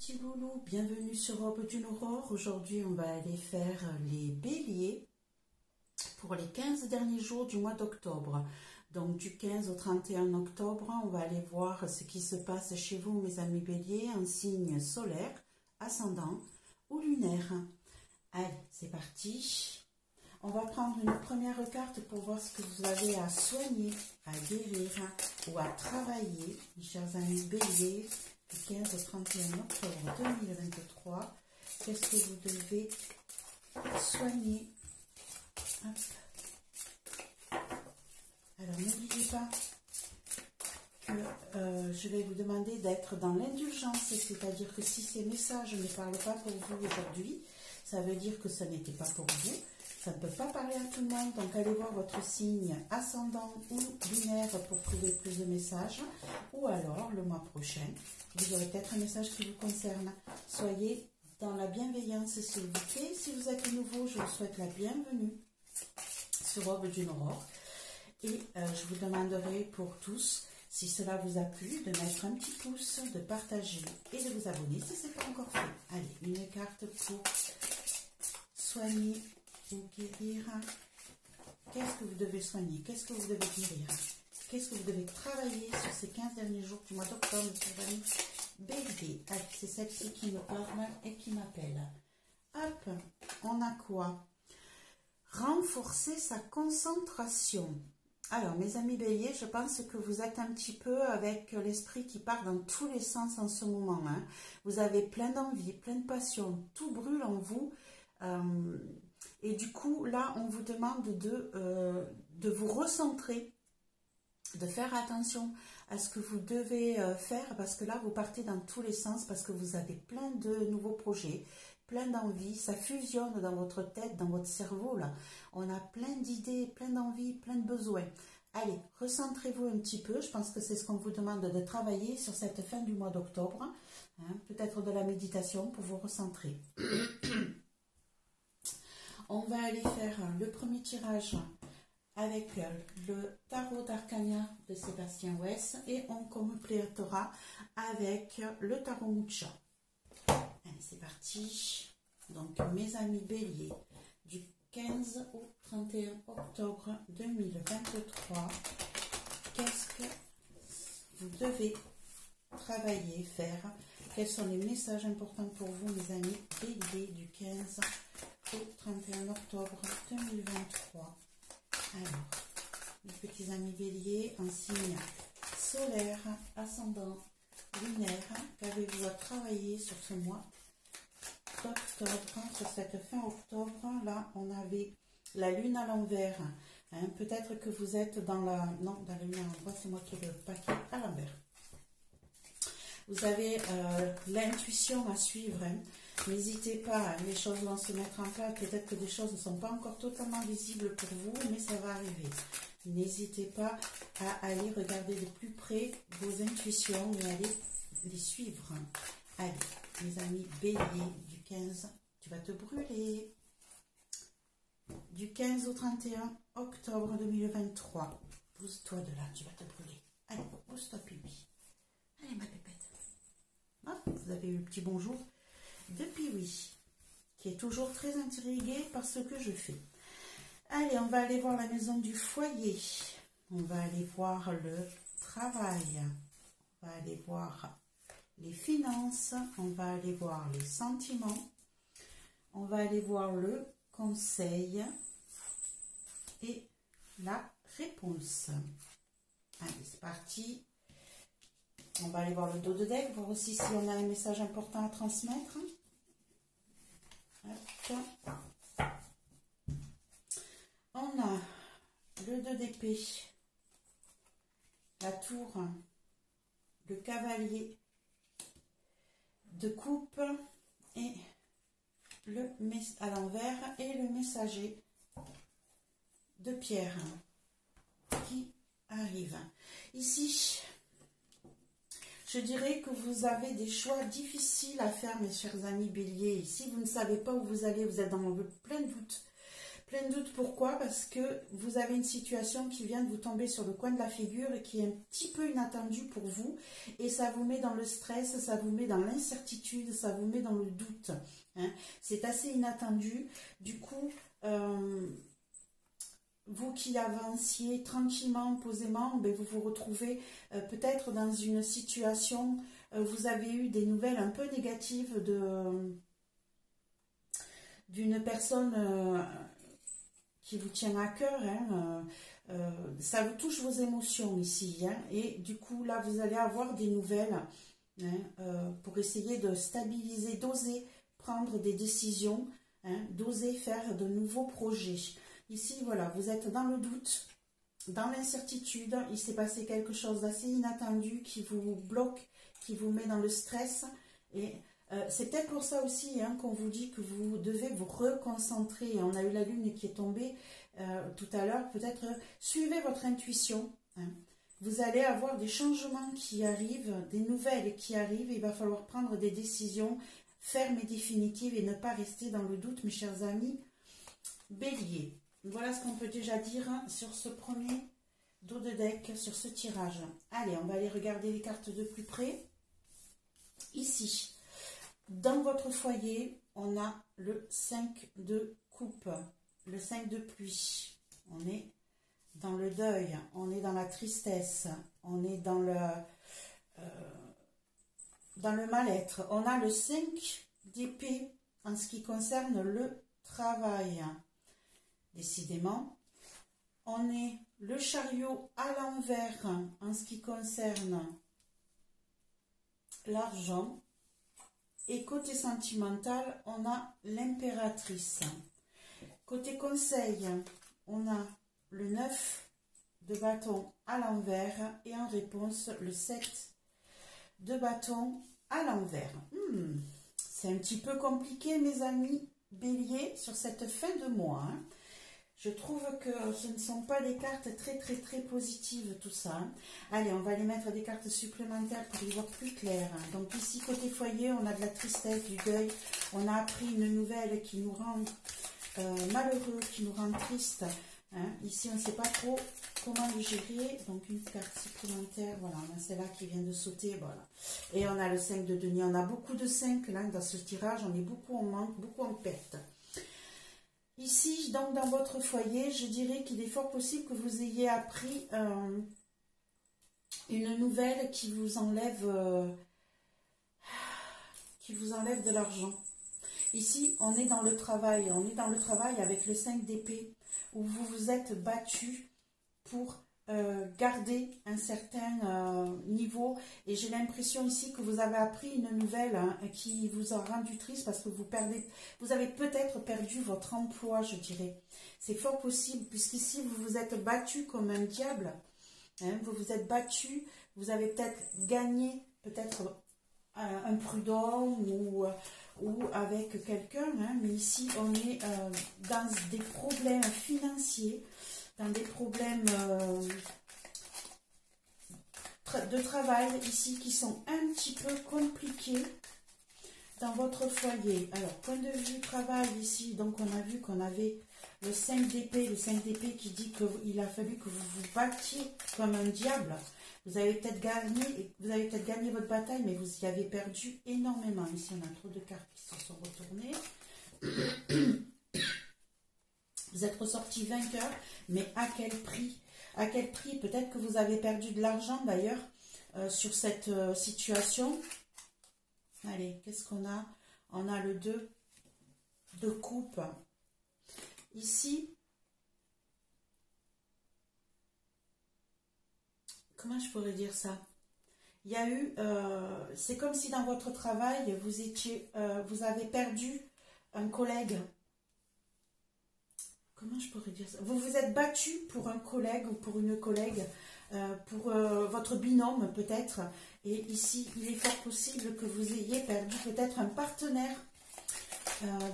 petits loulous, bienvenue sur Aube d'une Aurore. Aujourd'hui, on va aller faire les béliers pour les 15 derniers jours du mois d'octobre. Donc, du 15 au 31 octobre, on va aller voir ce qui se passe chez vous, mes amis béliers, en signe solaire, ascendant ou lunaire. Allez, c'est parti. On va prendre une première carte pour voir ce que vous avez à soigner, à guérir ou à travailler, mes chers amis béliers. Du 15 au 31 octobre 2023, qu'est-ce que vous devez soigner? Hop. Alors, n'oubliez pas que je vais vous demander d'être dans l'indulgence, c'est-à-dire que si ces messages ne parlent pas pour vous aujourd'hui, ça veut dire que ce n'était pas pour vous. Ça ne peut pas parler à tout le monde, donc allez voir votre signe ascendant ou lunaire pour trouver plus de messages. Ou alors, le mois prochain, vous aurez peut-être un message qui vous concerne. Soyez dans la bienveillance, s'il vous plaît. Si vous êtes nouveau, je vous souhaite la bienvenue sur Aube d'une Aurore. Et je vous demanderai pour tous, si cela vous a plu, de mettre un petit pouce, de partager et de vous abonner si ce n'est pas encore fait. Allez, une carte pour soigner ou guérir. Qu'est-ce que vous devez soigner? Qu'est-ce que vous devez guérir? Qu'est-ce que vous devez travailler sur ces 15 derniers jours du mois d'octobre, mes amis béliers? Allez, c'est celle-ci qui me parle et qui m'appelle. Hop, on a quoi? Renforcer sa concentration. Alors, mes amis béliers, je pense que vous êtes un petit peu avec l'esprit qui part dans tous les sens en ce moment. Hein. Vous avez plein d'envie, plein de passion, tout brûle en vous. Et du coup, là, on vous demande de vous recentrer, de faire attention à ce que vous devez faire, parce que là, vous partez dans tous les sens, parce que vous avez plein de nouveaux projets, plein d'envies, ça fusionne dans votre tête, dans votre cerveau, là. On a plein d'idées, plein d'envies, plein de besoins. Allez, recentrez-vous un petit peu, je pense que c'est ce qu'on vous demande de travailler sur cette fin du mois d'octobre, hein, peut-être de la méditation pour vous recentrer. On va aller faire le premier tirage avec le tarot d'Arcania de Sébastien Wess et on complétera avec le tarot Mucha. Allez, c'est parti. Donc, mes amis béliers, du 15 au 31 octobre 2023, qu'est-ce que vous devez travailler, faire? Quels sont les messages importants pour vous, mes amis béliers, du 15 au 31 octobre 2023. Alors, mes petits amis béliers, en signe solaire, ascendant, lunaire, qu'avez-vous à travailler sur ce mois d'octobre? Sur cette fin octobre, là, on avait la lune à l'envers. Hein, peut-être que vous êtes dans la... Non, dans la lune à l'envers, c'est moi qui ai le paquet à l'envers. Vous avez l'intuition à suivre. Hein. N'hésitez pas, les choses vont se mettre en place. Peut-être que des choses ne sont pas encore totalement visibles pour vous, mais ça va arriver. N'hésitez pas à aller regarder de plus près vos intuitions et aller les suivre. Allez, mes amis béliers, du 15, tu vas te brûler. Du 15 au 31 octobre 2023. Pousse-toi de là, tu vas te brûler. Allez, pousse-toi, pipi. Allez, ma pépette. Ah, vous avez eu le petit bonjour de Piwi, qui est toujours très intrigué par ce que je fais. Allez, on va aller voir la maison du foyer. On va aller voir le travail. On va aller voir les finances. On va aller voir les sentiments. On va aller voir le conseil et la réponse. Allez, c'est parti. On va aller voir le dos de deck, voir aussi si on a un message important à transmettre. Hop. On a le 2 d'épée, la tour, le cavalier de coupe et le à l'envers et le messager de pierre qui arrive. Ici, je dirais que vous avez des choix difficiles à faire, mes chers amis béliers. Si vous ne savez pas où vous allez, vous êtes dans le plein doute. Plein de doutes, pourquoi? Parce que vous avez une situation qui vient de vous tomber sur le coin de la figure et qui est un petit peu inattendue pour vous. Et ça vous met dans le stress, ça vous met dans l'incertitude, ça vous met dans le doute. Hein. C'est assez inattendu. Du coup, vous qui avanciez tranquillement, posément, ben vous vous retrouvez peut-être dans une situation, vous avez eu des nouvelles un peu négatives d'une personne qui vous tient à cœur. Hein, ça vous touche vos émotions ici. Hein, et du coup, là, vous allez avoir des nouvelles hein, pour essayer de stabiliser, d'oser prendre des décisions, hein, d'oser faire de nouveaux projets. Ici, voilà, vous êtes dans le doute, dans l'incertitude. Il s'est passé quelque chose d'assez inattendu qui vous bloque, qui vous met dans le stress. Et c'est peut-être pour ça aussi hein, qu'on vous dit que vous devez vous reconcentrer. On a eu la lune qui est tombée tout à l'heure. Peut-être suivez votre intuition. Hein. Vous allez avoir des changements qui arrivent, des nouvelles qui arrivent. Il va falloir prendre des décisions fermes et définitives et ne pas rester dans le doute, mes chers amis. Bélier. Voilà ce qu'on peut déjà dire sur ce premier dos de deck, sur ce tirage. Allez, on va aller regarder les cartes de plus près. Ici, dans votre foyer, on a le 5 de coupe, le 5 de pluie. On est dans le deuil, on est dans la tristesse, on est dans le mal-être. On a le 5 d'épée en ce qui concerne le travail. Décidément, on est le chariot à l'envers en ce qui concerne l'argent. Et côté sentimental, on a l'impératrice. Côté conseil, on a le 9 de bâton à l'envers et en réponse, le 7 de bâton à l'envers. C'est un petit peu compliqué, mes amis bélier, sur cette fin de mois. Hein. Je trouve que ce ne sont pas des cartes très positives, tout ça. Hein. Allez, on va aller mettre des cartes supplémentaires pour y voir plus clair. Hein. Donc ici, côté foyer, on a de la tristesse, du deuil. On a appris une nouvelle qui nous rend malheureux, qui nous rend triste. Hein. Ici, on ne sait pas trop comment le gérer. Donc une carte supplémentaire, voilà, on a celle-là qui vient de sauter. Voilà. Et on a le 5 de denier. On a beaucoup de 5 là dans ce tirage. On est beaucoup en manque, beaucoup en perte. Ici, donc dans votre foyer, je dirais qu'il est fort possible que vous ayez appris une nouvelle qui vous enlève de l'argent. Ici, on est dans le travail avec le 5 d'épée, où vous vous êtes battu pour garder un certain niveau. Et j'ai l'impression ici que vous avez appris une nouvelle hein, qui vous a rendu triste parce que vous avez peut-être perdu votre emploi, je dirais. C'est fort possible, puisqu'ici, vous vous êtes battu comme un diable. Hein, vous vous êtes battu, vous avez peut-être gagné, peut-être un prud'homme ou avec quelqu'un. Hein, mais ici, on est dans des problèmes financiers, dans des problèmes de travail ici qui sont un petit peu compliqués dans votre foyer. Alors, point de vue travail ici, donc on a vu qu'on avait le 5 d'épée, qui dit qu'il a fallu que vous vous battiez comme un diable. Vous avez peut-être gagné votre bataille, mais vous y avez perdu énormément. Ici, on a trop de cartes qui se sont retournées. Vous êtes ressorti vainqueur, mais à quel prix? À quel prix? Peut-être que vous avez perdu de l'argent d'ailleurs sur cette situation. Allez, qu'est-ce qu'on a? On a le 2 de coupe. Ici, comment je pourrais dire ça? Il y a eu, c'est comme si dans votre travail, vous avez perdu un collègue. Comment je pourrais dire ça? Vous vous êtes battu pour un collègue ou pour une collègue, pour votre binôme peut-être. Et ici, il est fort possible que vous ayez perdu peut-être un partenaire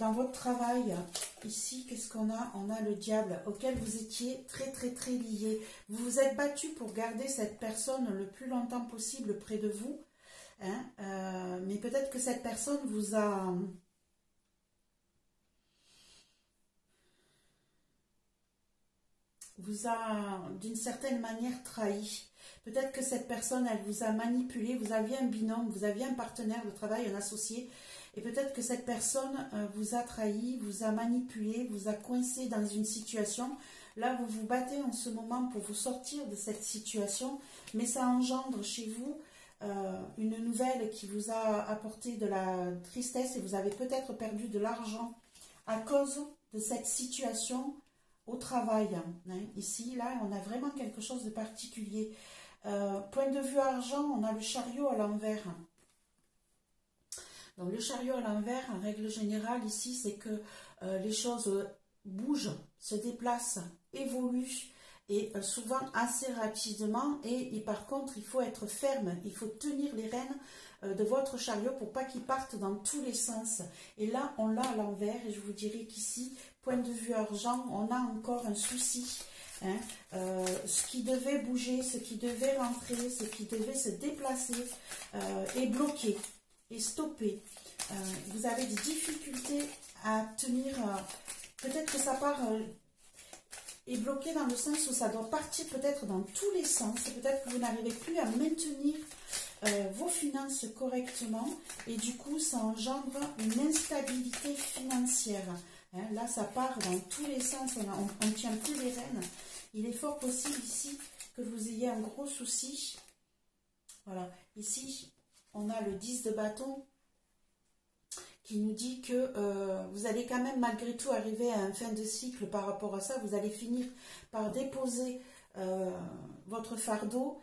dans votre travail. Ici, qu'est-ce qu'on a? On a le diable auquel vous étiez très lié. Vous vous êtes battu pour garder cette personne le plus longtemps possible près de vous. Hein, mais peut-être que cette personne vous a... vous a d'une certaine manière trahi. Peut-être que cette personne, elle vous a manipulé, vous aviez un binôme, vous aviez un partenaire de travail, un associé, et peut-être que cette personne vous a trahi, vous a manipulé, vous a coincé dans une situation. Là, vous vous battez en ce moment pour vous sortir de cette situation, mais ça engendre chez vous une nouvelle qui vous a apporté de la tristesse et vous avez peut-être perdu de l'argent à cause de cette situation au travail. Hein. Ici, là, on a vraiment quelque chose de particulier. Point de vue argent, on a le chariot à l'envers. Donc le chariot à l'envers, en règle générale, ici, c'est que les choses bougent, se déplacent, évoluent, et souvent assez rapidement. Et par contre, il faut être ferme, il faut tenir les rênes de votre chariot pour pas qu'il parte dans tous les sens. Et là, on l'a à l'envers, et je vous dirais qu'ici, point de vue argent, on a encore un souci. Hein, ce qui devait bouger, ce qui devait rentrer, ce qui devait se déplacer est bloqué, est stoppé. Vous avez des difficultés à tenir, peut-être que ça part est bloqué dans le sens où ça doit partir peut-être dans tous les sens, peut-être que vous n'arrivez plus à maintenir vos finances correctement et du coup ça engendre une instabilité financière. Hein, là ça part dans tous les sens, on ne tient plus les rênes. Il est fort possible ici que vous ayez un gros souci. Voilà, ici on a le 10 de bâton qui nous dit que vous allez quand même malgré tout arriver à une fin de cycle par rapport à ça. Vous allez finir par déposer votre fardeau.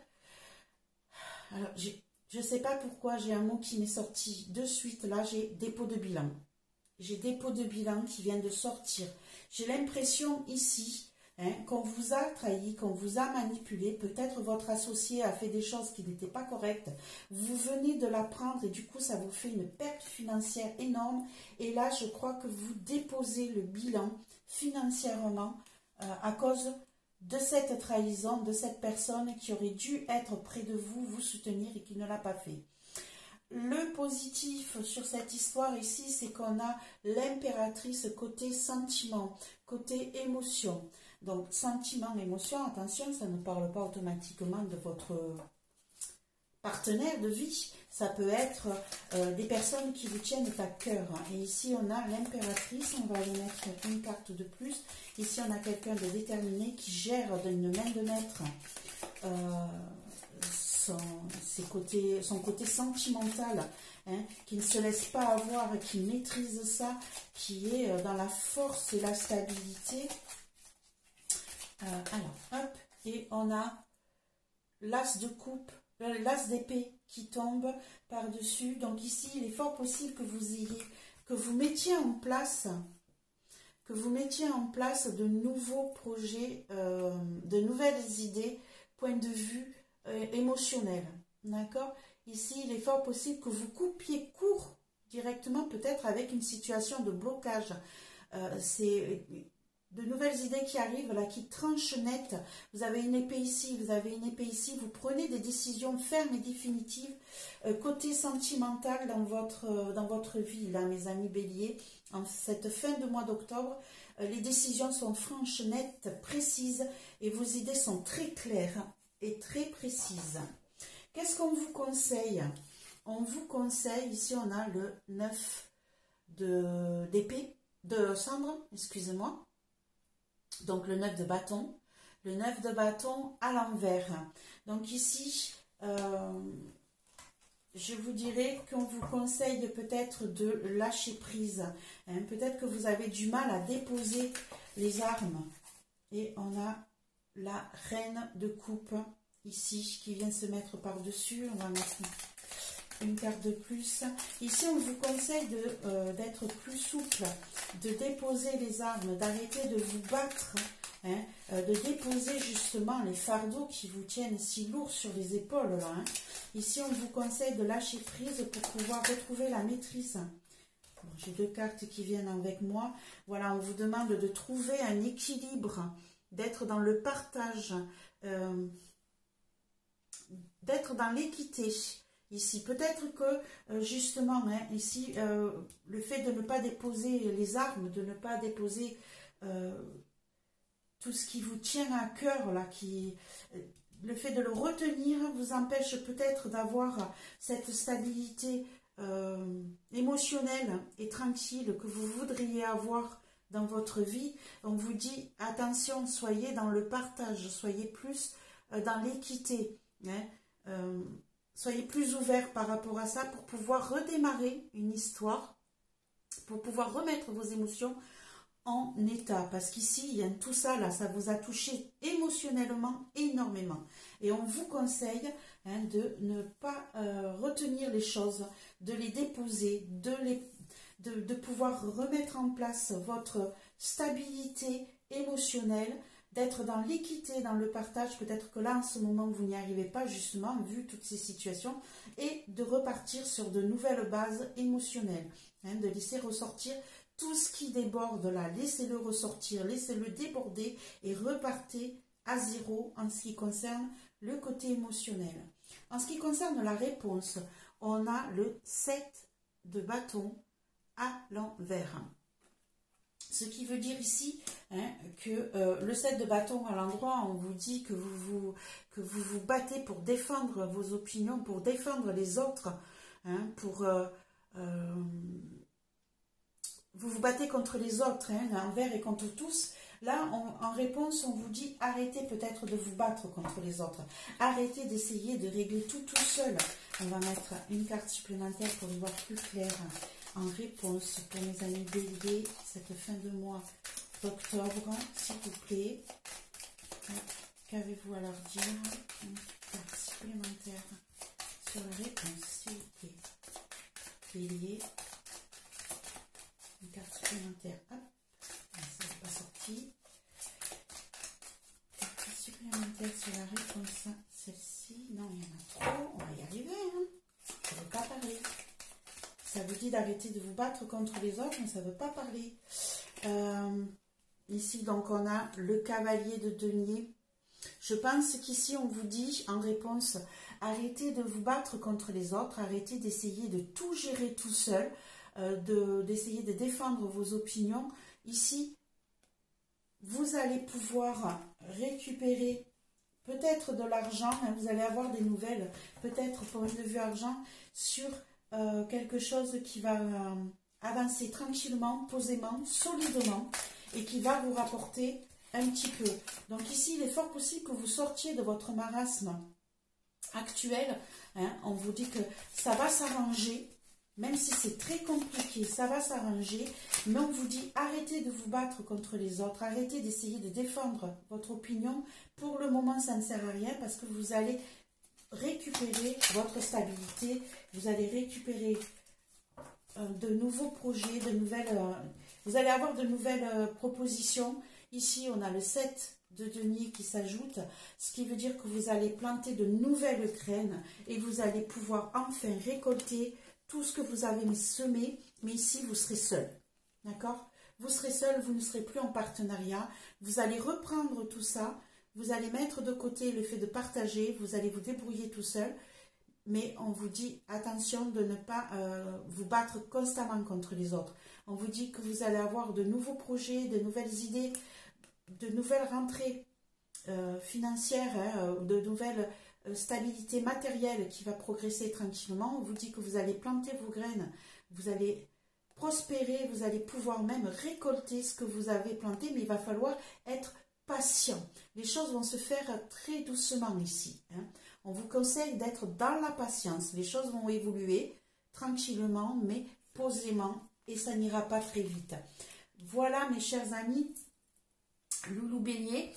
Alors, je ne sais pas pourquoi j'ai un mot qui m'est sorti de suite. Là, j'ai dépôt de bilan. J'ai dépôt de bilan qui vient de sortir. J'ai l'impression ici qu'on vous a trahi, qu'on vous a manipulé. Peut-être votre associé a fait des choses qui n'étaient pas correctes. Vous venez de l'apprendre et du coup, ça vous fait une perte financière énorme. Et là, je crois que vous déposez le bilan financièrement à cause de cette trahison, de cette personne qui aurait dû être près de vous, vous soutenir et qui ne l'a pas fait. Le positif sur cette histoire ici, c'est qu'on a l'impératrice côté sentiment, côté émotion. Donc, sentiment, émotion, attention, ça ne parle pas automatiquement de votre partenaire de vie. Ça peut être des personnes qui vous tiennent à cœur. Et ici, on a l'impératrice, on va aller mettre une carte de plus. Ici, on a quelqu'un de déterminé qui gère d'une main de maître son côté sentimental, hein, qui ne se laisse pas avoir, qui maîtrise ça, qui est dans la force et la stabilité. Alors, hop, et on a l'as de coupe, l'as d'épée qui tombe par-dessus. Donc ici, il est fort possible que vous mettiez en place de nouveaux projets, de nouvelles idées, point de vue émotionnel. D'accord? Ici, il est fort possible que vous coupiez court directement, peut-être avec une situation de blocage. C'est de nouvelles idées qui arrivent, là, qui tranchent net. Vous avez une épée ici, vous avez une épée ici. Vous prenez des décisions fermes et définitives. Côté sentimental dans votre vie, là, mes amis béliers, en cette fin de mois d'octobre, les décisions sont franches, nettes, précises et vos idées sont très claires et très précises. Qu'est-ce qu'on vous conseille? On vous conseille, ici on a le 9 d'épée, de cendre, excusez-moi. Donc le 9 de bâton. Le 9 de bâton à l'envers. Donc ici, je vous dirais qu'on vous conseille peut-être de lâcher prise. Hein. Peut-être que vous avez du mal à déposer les armes. Et on a la reine de coupe ici qui vient se mettre par-dessus. On va mettre une carte de plus. Ici, on vous conseille d'être plus souple, de déposer les armes, d'arrêter de vous battre, hein, de déposer justement les fardeaux qui vous tiennent si lourds sur les épaules. Là, hein. Ici, on vous conseille de lâcher prise pour pouvoir retrouver la maîtrise. Bon, j'ai deux cartes qui viennent avec moi. Voilà, on vous demande de trouver un équilibre, d'être dans le partage, d'être dans l'équité. Ici, peut-être que justement, hein, ici, le fait de ne pas déposer les armes, de ne pas déposer tout ce qui vous tient à cœur, là, le fait de le retenir vous empêche peut-être d'avoir cette stabilité émotionnelle et tranquille que vous voudriez avoir dans votre vie. On vous dit, attention, soyez dans le partage, soyez plus dans l'équité, hein, soyez plus ouvert par rapport à ça pour pouvoir redémarrer une histoire, pour pouvoir remettre vos émotions en état, parce qu'ici, il y a tout ça, là, ça vous a touché émotionnellement énormément. Et on vous conseille de ne pas retenir les choses, de les déposer, de pouvoir remettre en place votre stabilité émotionnelle, d'être dans l'équité, dans le partage. Peut-être que là, en ce moment, vous n'y arrivez pas, justement, vu toutes ces situations, et de repartir sur de nouvelles bases émotionnelles, de laisser ressortir tout ce qui déborde là, laissez-le ressortir, laissez-le déborder et repartez à zéro en ce qui concerne le côté émotionnel. En ce qui concerne la réponse, on a le 7 de bâton à l'envers. Ce qui veut dire ici que le 7 de bâton à l'endroit, on vous dit que vous vous battez pour défendre vos opinions, pour défendre les autres, vous vous battez contre les autres, envers et contre tous. Là, en réponse, on vous dit arrêtez peut-être de vous battre contre les autres. Arrêtez d'essayer de régler tout seul. On va mettre une carte supplémentaire pour y voir plus clair en réponse pour mes amis béliers, cette fin de mois d'octobre, s'il vous plaît. Qu'avez-vous à leur dire? Une carte supplémentaire sur la réponse, s'il vous plaît. Bélier. Une carte supplémentaire, hop, ça n'est pas sorti. Carte supplémentaire sur la réponse, celle-ci, non, il y en a trop, on va y arriver, ça ne veut pas parler. Ça vous dit d'arrêter de vous battre contre les autres, mais ça ne veut pas parler. Ici, donc, on a le cavalier de denier. Je pense qu'ici, on vous dit, en réponse, arrêtez de vous battre contre les autres, arrêtez d'essayer de tout gérer tout seul, d'essayer de défendre vos opinions. Ici, vous allez pouvoir récupérer peut-être de l'argent, vous allez avoir des nouvelles, peut-être pour une vue argent, sur quelque chose qui va avancer tranquillement, posément, solidement, et qui va vous rapporter un petit peu. Donc ici, il est fort possible que vous sortiez de votre marasme actuel. On vous dit que ça va s'arranger. Même si c'est très compliqué, ça va s'arranger, mais on vous dit arrêtez de vous battre contre les autres, arrêtez d'essayer de défendre votre opinion. Pour le moment, ça ne sert à rien parce que vous allez récupérer votre stabilité, vous allez récupérer de nouveaux projets, vous allez avoir de nouvelles propositions. Ici, on a le 7 de denier qui s'ajoute, ce qui veut dire que vous allez planter de nouvelles graines et vous allez pouvoir enfin récolter tout ce que vous avez semé, mais ici, vous serez seul. D'accord? Vous serez seul, vous ne serez plus en partenariat. Vous allez reprendre tout ça. Vous allez mettre de côté le fait de partager. Vous allez vous débrouiller tout seul. Mais on vous dit, attention de ne pas vous battre constamment contre les autres. On vous dit que vous allez avoir de nouveaux projets, de nouvelles idées, de nouvelles rentrées financières, de nouvelles stabilité matérielle qui va progresser tranquillement. On vous dit que vous allez planter vos graines, vous allez prospérer, vous allez pouvoir même récolter ce que vous avez planté, mais il va falloir être patient. Les choses vont se faire très doucement ici. On vous conseille d'être dans la patience. Les choses vont évoluer tranquillement, mais posément, et ça n'ira pas très vite. Voilà, mes chers amis, Loulou Bélier,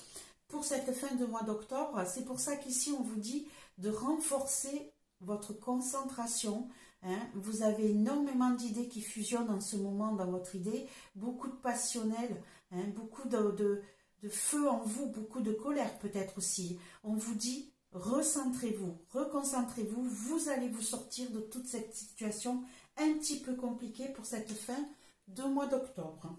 pour cette fin de mois d'octobre. C'est pour ça qu'ici, on vous dit de renforcer votre concentration. Vous avez énormément d'idées qui fusionnent en ce moment dans votre idée, beaucoup de passionnel, beaucoup de feu en vous, beaucoup de colère peut-être aussi. On vous dit, recentrez-vous, reconcentrez-vous, vous allez vous sortir de toute cette situation un petit peu compliquée pour cette fin de mois d'octobre.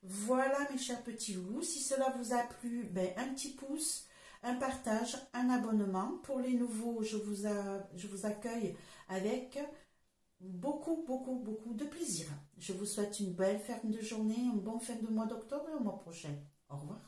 Voilà mes chers petits loulous, si cela vous a plu, un petit pouce, un partage, un abonnement. Pour les nouveaux, je vous accueille avec beaucoup de plaisir. Je vous souhaite une belle fin de journée, une bonne fin de mois d'octobre et au mois prochain. Au revoir.